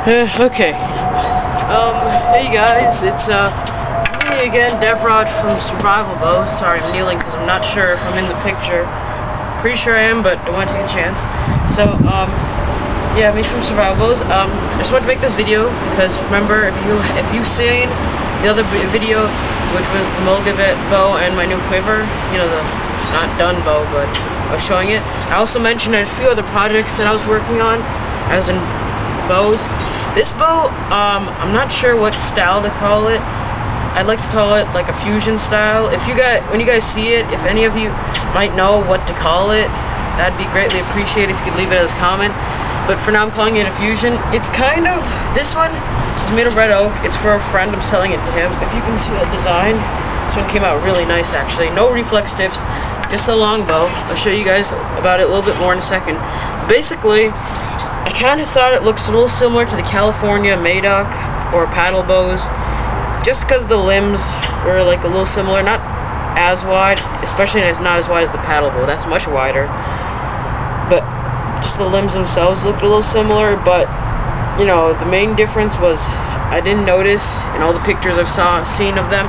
Okay. Hey guys, it's me again, Devrod from Survival Bows. Sorry, I'm kneeling because I'm not sure if I'm in the picture. Pretty sure I am, but I want to take a chance. So, yeah, me from Survival Bows. I just wanted to make this video because remember, if you've seen the other video, which was the Mulgibet bow and my new quiver, you know, the not done bow, but I was showing it. I also mentioned a few other projects that I was working on, as in bows. This bow, I'm not sure what style to call it. I'd like to call it like a fusion style. When you guys see it, if any of you might know what to call it, that'd be greatly appreciated if you could leave it as a comment. But for now, I'm calling it a fusion. It's kind of, this one is made of red oak. It's for a friend. I'm selling it to him. If you can see the design, this one came out really nice actually. No reflex tips, just a long bow. I'll show you guys about it a little bit more in a second. Basically, I kind of thought it looks a little similar to the California Madoc or paddle bows, just because the limbs were like a little similar, not as wide, especially not as wide as the paddle bow. That's much wider, but just the limbs themselves looked a little similar. But you know, the main difference was I didn't notice in all the pictures I've seen of them,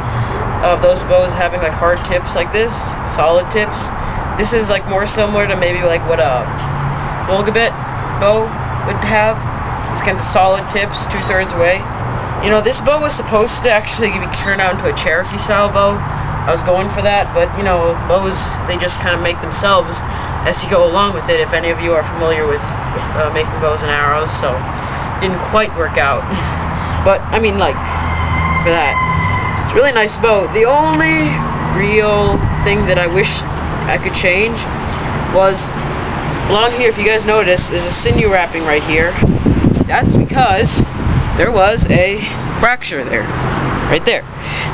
of those bows having like hard tips like this, solid tips. This is like more similar to maybe like what a Mulgibet bow would have. It's kind of solid tips, 2/3 away. You know, this bow was supposed to actually be turned out into a Cherokee style bow. I was going for that, but you know, bows, they just kind of make themselves as you go along with it, if any of you are familiar with making bows and arrows, so it didn't quite work out. But I mean, like, for that, it's a really nice bow. The only real thing that I wish I could change was along here, if you guys notice, there's a sinew wrapping right here. That's because there was a fracture there. Right there.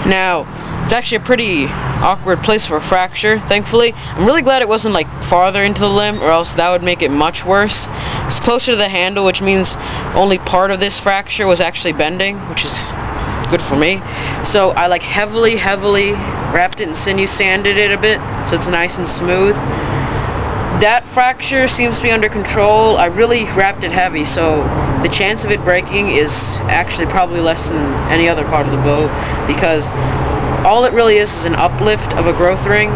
Now, it's actually a pretty awkward place for a fracture, thankfully. I'm really glad it wasn't like farther into the limb, or else that would make it much worse. It's closer to the handle, which means only part of this fracture was actually bending, which is good for me. So I like heavily wrapped it and sinew sanded it a bit, so it's nice and smooth. That fracture seems to be under control. I really wrapped it heavy, so the chance of it breaking is actually probably less than any other part of the bow, because all it really is an uplift of a growth ring,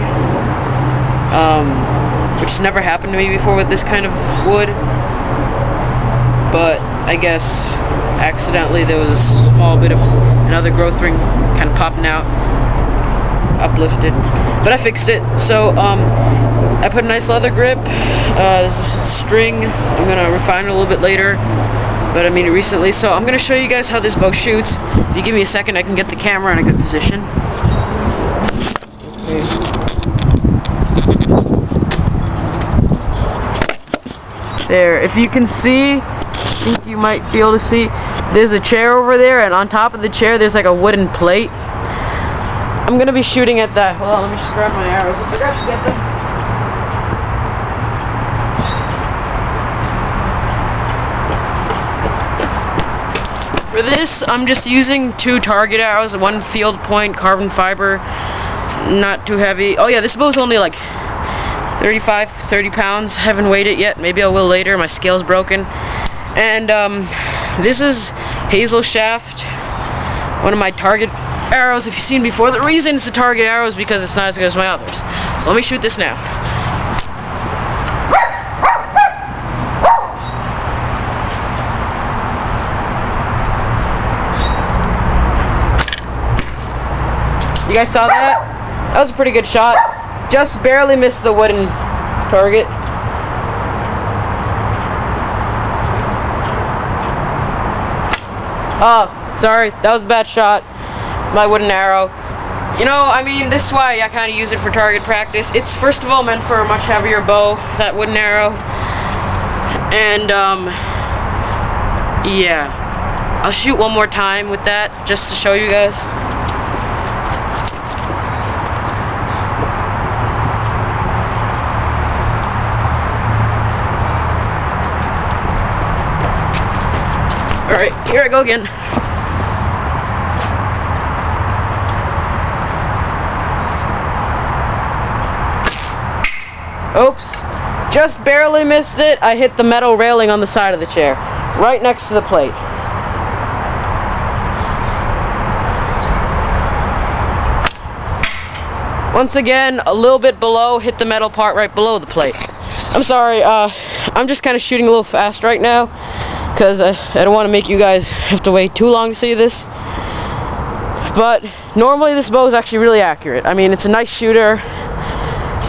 which has never happened to me before with this kind of wood. But I guess accidentally there was a small bit of another growth ring kind of popping out, uplifted, but I fixed it. So I put a nice leather grip. This is string. I'm gonna refine it a little bit later, but I mean it recently. So I'm gonna show you guys how this bow shoots. If you give me a second, I can get the camera in a good position. Okay. There. If you can see, I think you might be able to see. There's a chair over there, and on top of the chair, there's like a wooden plate. I'm gonna be shooting at that. Hold on, let me just grab my arrows. I forgot to get them. For this, I'm just using 2 target arrows, 1 field point carbon fiber, not too heavy. Oh yeah, this bow's only like 30 pounds. Haven't weighed it yet. Maybe I will later. My scale's broken. And this is Hazel Shaft, one of my target arrows. If you've seen before, the reason it's a target arrow is because it's not as good as my others. So let me shoot this now. You guys saw that? That was a pretty good shot. Just barely missed the wooden target. Oh, sorry, that was a bad shot. My wooden arrow. You know, I mean, this is why I kind of use it for target practice. It's first of all meant for a much heavier bow, that wooden arrow. And yeah, I'll shoot one more time with that just to show you guys. Alright, here I go again. Oops. Just barely missed it. I hit the metal railing on the side of the chair. Right next to the plate. once again, a little bit below, hit the metal part right below the plate. I'm sorry, I'm just kind of shooting a little fast right now, because I don't want to make you guys have to wait too long to see this. But normally this bow is actually really accurate. I mean, it's a nice shooter,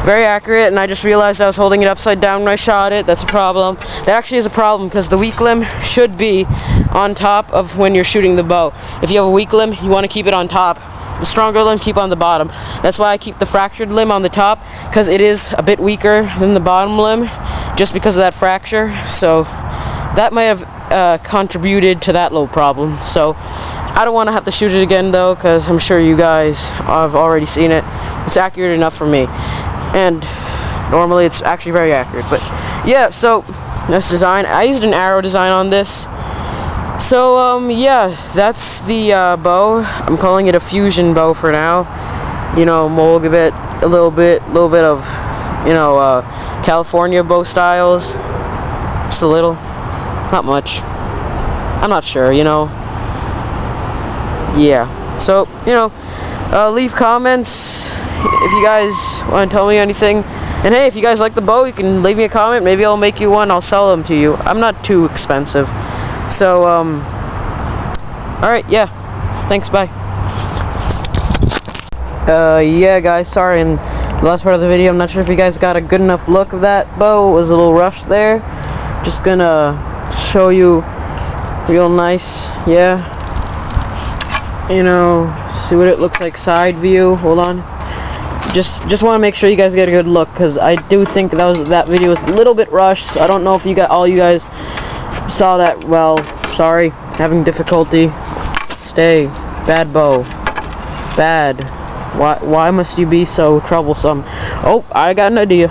very accurate, and I just realized I was holding it upside down when I shot it. That's a problem. That actually is a problem, because the weak limb should be on top of when you're shooting the bow. If you have a weak limb, you want to keep it on top. The stronger limb, keep on the bottom. That's why I keep the fractured limb on the top, because it is a bit weaker than the bottom limb, just because of that fracture. So that might have contributed to that little problem. So I don't want to have to shoot it again, though, because I'm sure you guys have already seen it. It's accurate enough for me, and normally it's actually very accurate. But yeah, so this design, I used an arrow design on this. So yeah, that's the bow. I'm calling it a fusion bow for now. You know, we'll give it a little bit of, you know, California bow styles. Just a little, not much. I'm not sure, you know. Yeah. So, you know, leave comments if you guys want to tell me anything. And hey, if you guys like the bow, you can leave me a comment. Maybe I'll make you one. I'll sell them to you. I'm not too expensive. So, alright, yeah. Thanks, bye. Yeah, guys, sorry, in the last part of the video, I'm not sure if you guys got a good enough look of that bow. It was a little rushed there. Just gonna show you real nice, yeah. You know, see what it looks like side view. Hold on. Just want to make sure you guys get a good look, because I do think that video was a little bit rushed. So I don't know if all you guys saw that well. Sorry, having difficulty. Stay. Bad bow. Bad. Why must you be so troublesome? Oh, I got an idea.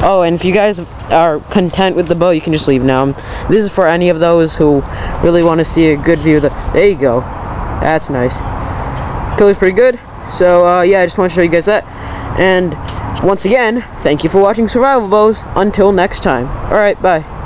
Oh, and if you guys are content with the bow, you can just leave now. This is for any of those who really want to see a good view of the... There you go. That's nice. Color's pretty good. So, yeah, I just want to show you guys that. And, once again, thank you for watching Survival Bows. Until next time. Alright, bye.